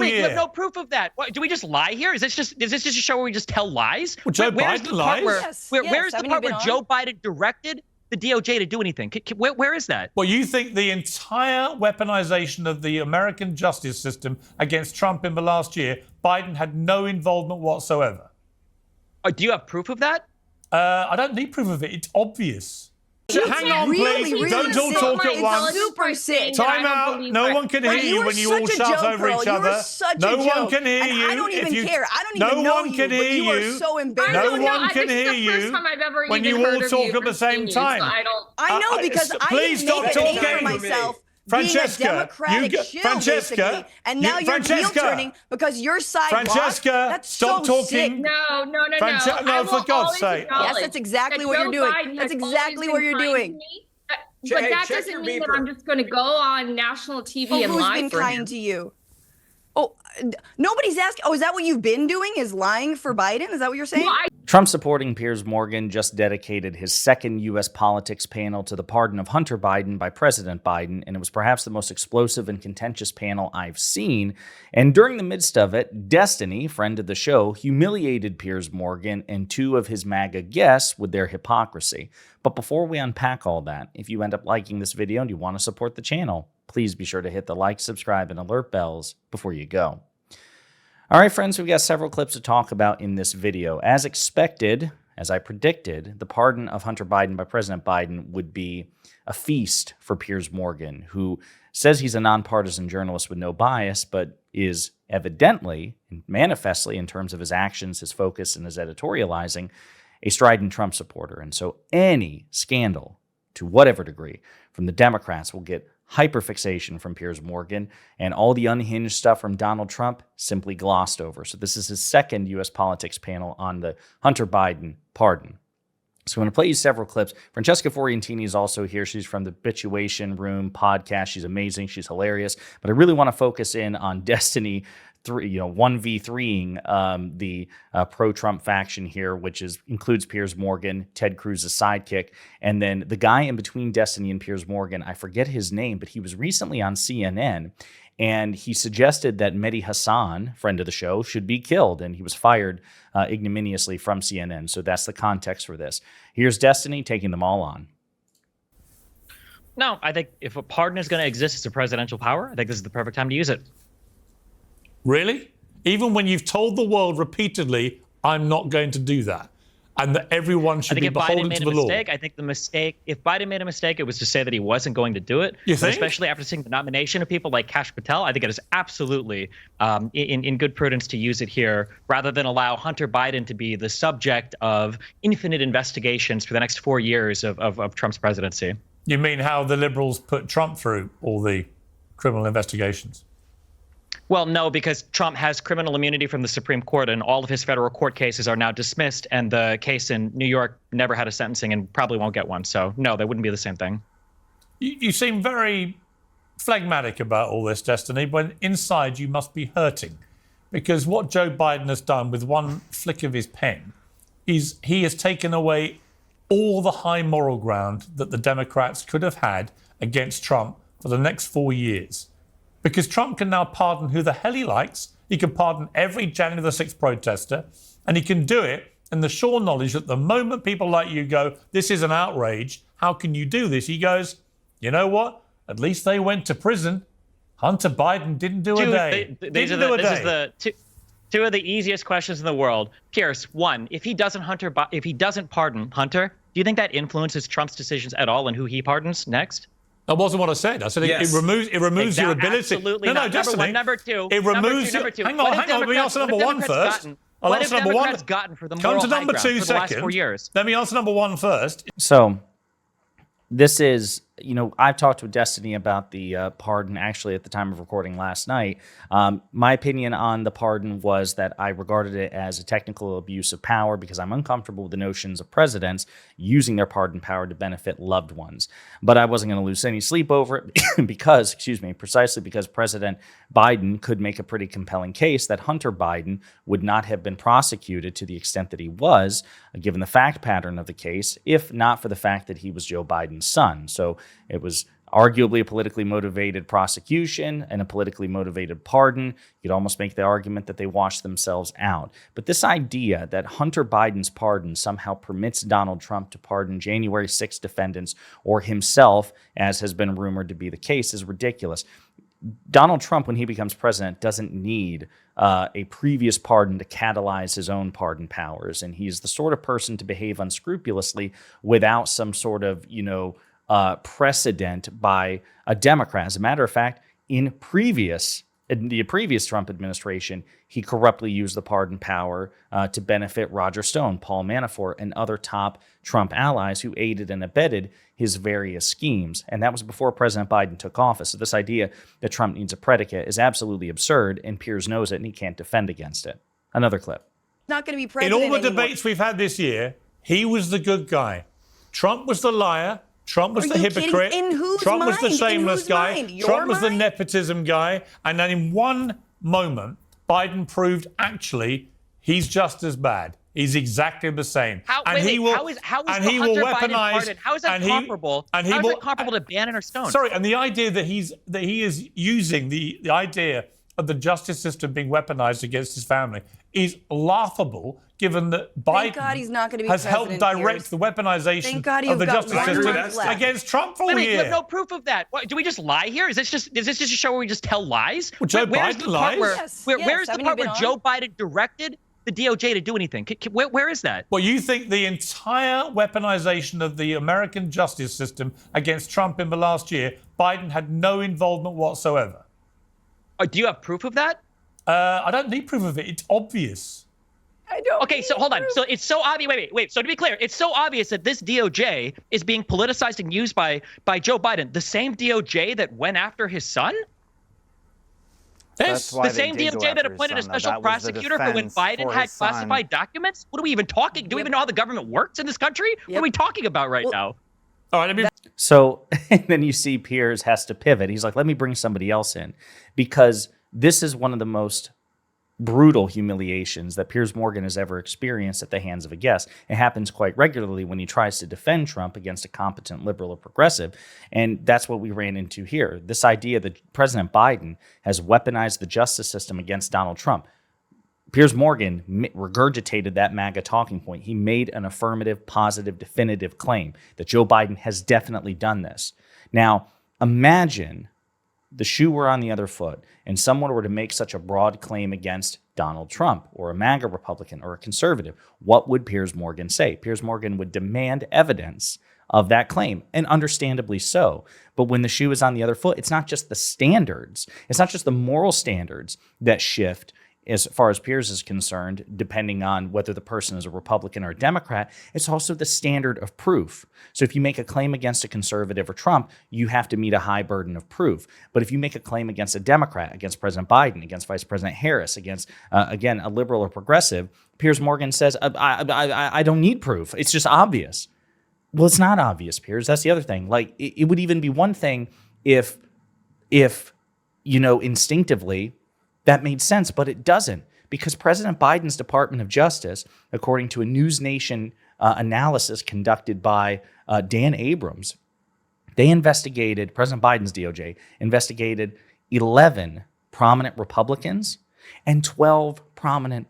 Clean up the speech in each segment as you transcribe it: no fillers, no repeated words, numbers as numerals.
role You here. have no proof of that. What, do we just lie here? Is this just a show where we just tell lies? Well, Joe Where's Biden the part lies. where's the part where Joe Biden directed the DOJ to do anything? Where is that? Well, you think the entire weaponization of the American justice system against Trump in the last year, Biden had no involvement whatsoever? Do you have proof of that? I don't need proof of it. It's obvious. Hang on, please. Don't all talk at once. Super sick. Time out. No one can hear you when you all shout over each other. No one can hear you. I don't even care. I don't even know you. No one can hear you. You are so embarrassing. No one can hear you when you all talk at the same time. I know because I please didn't make stop a name for talking. myself. Francesca, being a democratic Francesca, basically, and now you're heel turning because your side. Francesca, that's stop so talking. Sick. No, no, for God's sake. Yes, that's exactly what you're doing. That's exactly what you're doing. But that doesn't mean that I'm just going to go on national TV and lie for him. Who's been kind to you? Oh, nobody's asking. Oh, is that what you've been doing? Is lying for Biden? Is that what you're saying? Well, Trump supporting Piers Morgan just dedicated his second U.S. politics panel to the pardon of Hunter Biden by President Biden, and it was perhaps the most explosive and contentious panel I've seen. And during the midst of it, Destiny, friend of the show, humiliated Piers Morgan and two of his MAGA guests with their hypocrisy. But before we unpack all that, if you end up liking this video and you want to support the channel, please be sure to hit the like, subscribe, and alert bells before you go. All right, friends, we've got several clips to talk about in this video. As expected, as I predicted, the pardon of Hunter Biden by President Biden would be a feast for Piers Morgan, who says he's a nonpartisan journalist with no bias, but is evidently and manifestly, in terms of his actions, his focus, and his editorializing, a strident Trump supporter. And so any scandal, to whatever degree, from the Democrats will get hyperfixation from Piers Morgan, and all the unhinged stuff from Donald Trump simply glossed over. So this is his second U.S. politics panel on the Hunter Biden pardon. So I'm going to play you several clips. Francesca Forientini is also here. She's from the Bituation Room podcast. She's amazing. She's hilarious. But I really want to focus in on Destiny 1v3ing the pro-Trump faction here, which includes Piers Morgan, Ted Cruz's sidekick, and then the guy in between Destiny and Piers Morgan. I forget his name, but he was recently on CNN, and he suggested that Mehdi Hasan, friend of the show, should be killed, and he was fired ignominiously from CNN. So that's the context for this. Here's Destiny taking them all on. No, I think if a pardon is going to exist as a presidential power, I think this is the perfect time to use it. Really? Even when you've told the world repeatedly, I'm not going to do that, and that everyone should be beholden to the law. I think the mistake, if Biden made a mistake, it was to say that he wasn't going to do it. You think? Especially after seeing the nomination of people like Kash Patel, I think it is absolutely in good prudence to use it here, rather than allow Hunter Biden to be the subject of infinite investigations for the next 4 years of Trump's presidency. You mean how the liberals put Trump through all the criminal investigations? Well, no, because Trump has criminal immunity from the Supreme Court, and all of his federal court cases are now dismissed, and the case in New York never had a sentencing and probably won't get one. So, no, that wouldn't be the same thing. You seem very phlegmatic about all this, Destiny, but inside you must be hurting, because what Joe Biden has done with one flick of his pen is he has taken away all the high moral ground that the Democrats could have had against Trump for the next 4 years. Because Trump can now pardon who the hell he likes. He can pardon every January the 6th protester. And he can do it in the sure knowledge that the moment people like you go, this is an outrage, how can you do this? He goes, you know what? At least they went to prison. Hunter Biden didn't do a day. This is the two of the easiest questions in the world. Pierce, one, if he doesn't pardon Hunter, do you think that influences Trump's decisions at all and who he pardons next? That wasn't what I said. I said yes. it removes your ability. Absolutely no, not. Destiny. Number two. It removes. Number two. Hang on. Let me answer number one first. What have Democrats gotten for the moral high ground for the last 4 years? Let me answer number one first. So this is, I've talked with Destiny about the pardon actually at the time of recording last night. My opinion on the pardon was that I regarded it as a technical abuse of power because I'm uncomfortable with the notions of presidents using their pardon power to benefit loved ones. But I wasn't going to lose any sleep over it precisely because President Biden could make a pretty compelling case that Hunter Biden would not have been prosecuted to the extent that he was, given the fact pattern of the case, if not for the fact that he was Joe Biden's son. So it was arguably a politically motivated prosecution and a politically motivated pardon. You'd almost make the argument that they washed themselves out. But this idea that Hunter Biden's pardon somehow permits Donald Trump to pardon January 6 defendants or himself, as has been rumored to be the case, is ridiculous. Donald Trump, when he becomes president, doesn't need a previous pardon to catalyze his own pardon powers. And he's the sort of person to behave unscrupulously without some sort of, precedent by a Democrat. As a matter of fact, in the previous Trump administration, he corruptly used the pardon power to benefit Roger Stone, Paul Manafort, and other top Trump allies who aided and abetted his various schemes. And that was before President Biden took office. So this idea that Trump needs a predicate is absolutely absurd, and Piers knows it, and he can't defend against it. Another clip. Not going to be In president all the anymore. debates we've had this year, he was the good guy. Trump was the liar. Trump was Are the you hypocrite. kidding? In whose Trump was the mind? In shameless whose guy. mind? Your Trump was the mind? nepotism guy. And then in one moment, Biden proved actually he's just as bad. He's exactly the same. How is he the will Hunter Biden pardon? How is that comparable? How is that comparable to Bannon or Stone? Sorry, and the idea that he is using the idea of the justice system being weaponized against his family is laughable, given that Thank Biden God he's not gonna be has helped president, direct Piers. the weaponization Thank God of you've the got justice one system month left. against Trump for a Wait, year. you have no proof of that. What, do we just lie here? Is this just a show where we just tell lies? Well, Joe Where's Biden the part lies? where, Yes, where, yes, where's the haven't part you where been Joe on? Biden directed the DOJ to do anything? Where is that? Well, you think the entire weaponization of the American justice system against Trump in the last year, Biden had no involvement whatsoever? Do you have proof of that? I don't need proof of it. It's obvious. I don't Okay, so hold on. So it's so obvious. Wait. So to be clear, it's so obvious that this DOJ is being politicized and used by Joe Biden, the same DOJ that went after his son. Yes. why The they same did go DOJ that after his appointed a son, though. special That was the prosecutor for when defense Biden for had his son. classified documents. What are we even talking? Do we even know how the government works in this country? What are we talking about right now? All right, let me. So and then you see Piers has to pivot. He's like, let me bring somebody else in, because this is one of the most brutal humiliations that Piers Morgan has ever experienced at the hands of a guest. It happens quite regularly when he tries to defend Trump against a competent liberal or progressive. And that's what we ran into here. This idea that President Biden has weaponized the justice system against Donald Trump. Piers Morgan regurgitated that MAGA talking point. He made an affirmative, positive, definitive claim that Joe Biden has definitely done this. Now, imagine the shoe were on the other foot and someone were to make such a broad claim against Donald Trump or a MAGA Republican or a conservative. What would Piers Morgan say? Piers Morgan would demand evidence of that claim, and understandably so. But when the shoe is on the other foot, it's not just the standards. It's not just the moral standards that shift as far as Piers is concerned, depending on whether the person is a Republican or a Democrat. It's also the standard of proof. So if you make a claim against a conservative or Trump, you have to meet a high burden of proof. But if you make a claim against a Democrat, against President Biden, against Vice President Harris, against, again, a liberal or progressive, Piers Morgan says, I don't need proof. It's just obvious. Well, it's not obvious, Piers. That's the other thing. Like, it would even be one thing if instinctively that made sense, but it doesn't, because President Biden's Department of Justice, according to a News Nation analysis conducted by Dan Abrams, President Biden's DOJ investigated 11 prominent Republicans and 12 prominent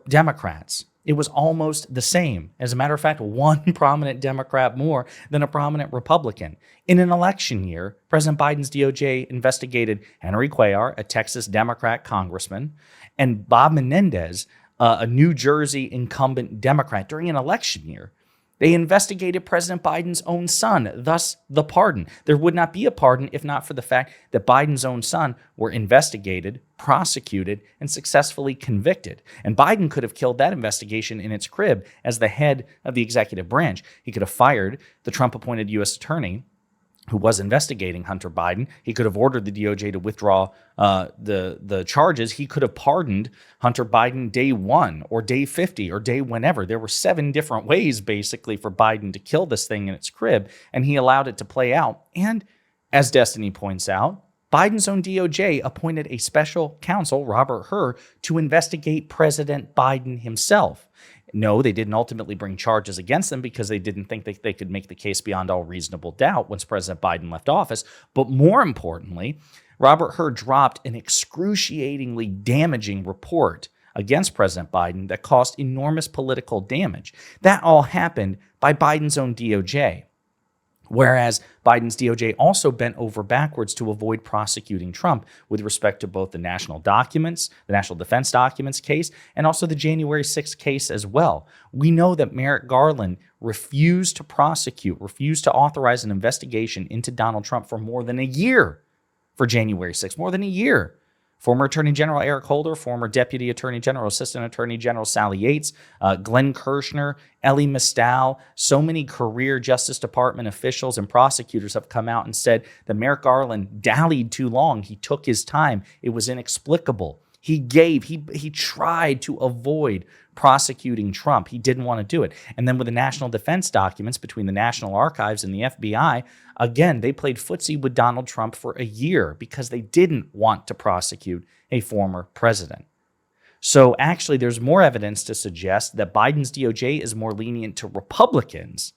Democrats. It was almost the same. As a matter of fact, one prominent Democrat more than a prominent Republican. In an election year, President Biden's DOJ investigated Henry Cuellar, a Texas Democrat congressman, and Bob Menendez, a New Jersey incumbent Democrat, during an election year. They investigated President Biden's own son, thus the pardon. There would not be a pardon if not for the fact that Biden's own son were investigated, prosecuted, and successfully convicted. And Biden could have killed that investigation in its crib as the head of the executive branch. He could have fired the Trump-appointed U.S. attorney who was investigating Hunter Biden. He could have ordered the DOJ to withdraw the charges. He could have pardoned Hunter Biden day 1 or day 50 or day whenever. There were 7 different ways, basically, for Biden to kill this thing in its crib, and he allowed it to play out. And as Destiny points out, Biden's own DOJ appointed a special counsel, Robert Hur, to investigate President Biden himself. No, they didn't ultimately bring charges against them because they didn't think they could make the case beyond all reasonable doubt once President Biden left office. But more importantly, Robert Hur dropped an excruciatingly damaging report against President Biden that caused enormous political damage. That all happened by Biden's own DOJ. Whereas Biden's DOJ also bent over backwards to avoid prosecuting Trump with respect to both the national documents, the national defense documents case, and also the January 6th case as well. We know that Merrick Garland refused to authorize an investigation into Donald Trump for more than a year for January 6th, more than a year. Former Attorney General Eric Holder, former Deputy Attorney General, Assistant Attorney General Sally Yates, Glenn Kirshner, Elie Mystal, so many career Justice Department officials and prosecutors have come out and said that Merrick Garland dallied too long. He took his time. It was inexplicable. He tried to avoid prosecuting Trump. He didn't want to do it. And then with the national defense documents between the National Archives and the FBI, again, they played footsie with Donald Trump for a year because they didn't want to prosecute a former president. So actually, there's more evidence to suggest that Biden's DOJ is more lenient to Republicans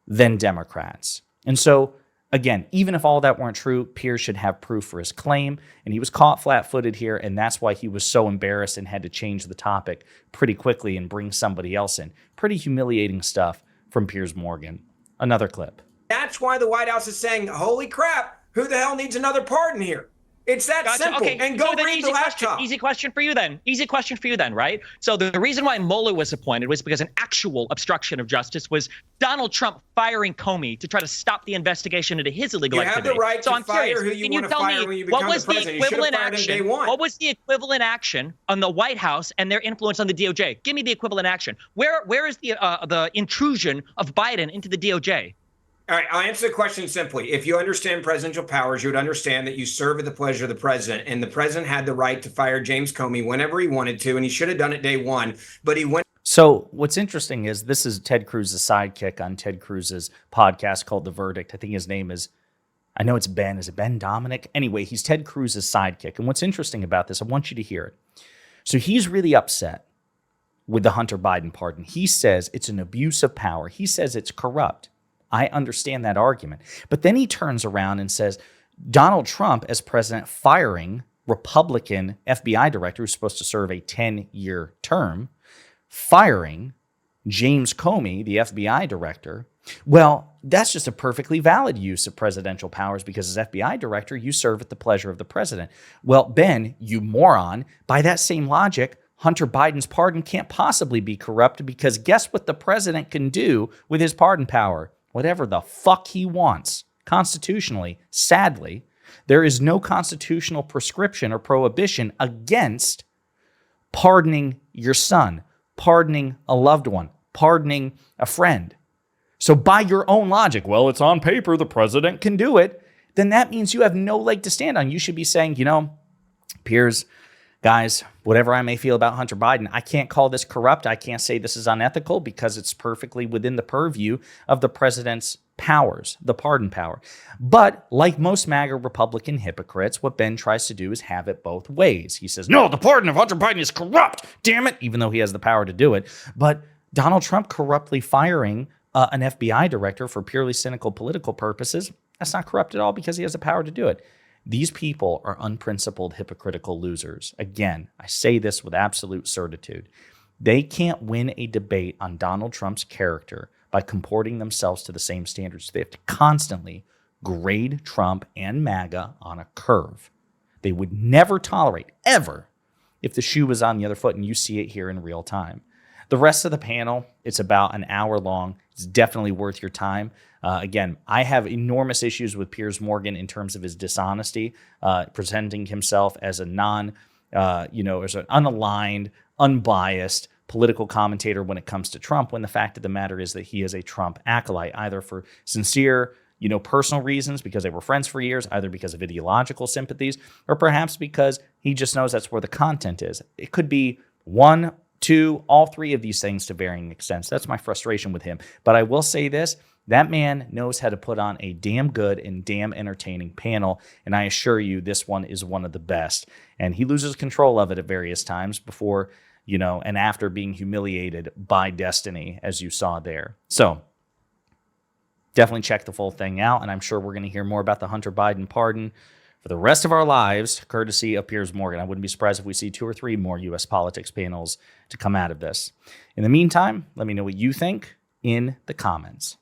than Democrats. And so, again, even if all that weren't true, Piers should have proof for his claim, and he was caught flat-footed here, and that's why he was so embarrassed and had to change the topic pretty quickly and bring somebody else in. Pretty humiliating stuff from Piers Morgan. Another clip. That's why the White House is saying, holy crap, who the hell needs another pardon here? It's that simple. Okay, and go so read the laptop. Easy question for you then. Easy question for you then, right? So the reason why Mueller was appointed was because an actual obstruction of justice was Donald Trump firing Comey to try to stop the investigation into his illegal activity. You have the right so to I'm fire curious, who you can want you to tell fire me when you become the president. You should have fired him day one. What was the equivalent action on the White House and their influence on the DOJ? Give me the equivalent action. Where is the intrusion of Biden into the DOJ? All right, I'll answer the question simply. If you understand presidential powers, you would understand that you serve at the pleasure of the president, and the president had the right to fire James Comey whenever he wanted to, and he should have done it day one, but he went. So what's interesting is this is Ted Cruz's sidekick on Ted Cruz's podcast called The Verdict. I think his name is, I know it's Ben. Is it Ben Dominic? Anyway, he's Ted Cruz's sidekick. And what's interesting about this, I want you to hear it. So he's really upset with the Hunter Biden pardon. He says it's an abuse of power. He says it's corrupt. I understand that argument. But then he turns around and says Donald Trump as president firing Republican FBI director who's supposed to serve a 10-year term, firing James Comey, the FBI director, well, that's just a perfectly valid use of presidential powers because as FBI director, you serve at the pleasure of the president. Well, Ben, you moron, by that same logic, Hunter Biden's pardon can't possibly be corrupt because guess what the president can do with his pardon power? Whatever the fuck he wants. Constitutionally, sadly, there is no constitutional prescription or prohibition against pardoning your son, pardoning a loved one, pardoning a friend. So by your own logic, well, it's on paper, the president can do it, then that means you have no leg to stand on. You should be saying, you know, Piers, guys, whatever I may feel about Hunter Biden, I can't call this corrupt. I can't say this is unethical because it's perfectly within the purview of the president's powers, the pardon power. But like most MAGA Republican hypocrites, what Ben tries to do is have it both ways. He says, no, the pardon of Hunter Biden is corrupt, damn it, even though he has the power to do it. But Donald Trump corruptly firing an FBI director for purely cynical political purposes, that's not corrupt at all because he has the power to do it. These people are unprincipled, hypocritical losers. Again, I say this with absolute certitude. They can't win a debate on Donald Trump's character by comporting themselves to the same standards. They have to constantly grade Trump and MAGA on a curve. They would never tolerate, ever, if the shoe was on the other foot, and you see it here in real time. The rest of the panel, it's about an hour long. It's definitely worth your time. Again, I have enormous issues with Piers Morgan in terms of his dishonesty, presenting himself as a as an unaligned, unbiased political commentator when it comes to Trump, when the fact of the matter is that he is a Trump acolyte, either for sincere, personal reasons because they were friends for years, either because of ideological sympathies, or perhaps because he just knows that's where the content is. It could be one, two, all three of these things to varying extents. That's my frustration with him. But I will say this, that man knows how to put on a damn good and damn entertaining panel, and I assure you this one is one of the best. And he loses control of it at various times before, and after being humiliated by destiny, as you saw there. So definitely check the full thing out, and I'm sure we're going to hear more about the Hunter Biden pardon for the rest of our lives, courtesy of Piers Morgan. I wouldn't be surprised if we see 2 or 3 more U.S. politics panels to come out of this. In the meantime, let me know what you think in the comments.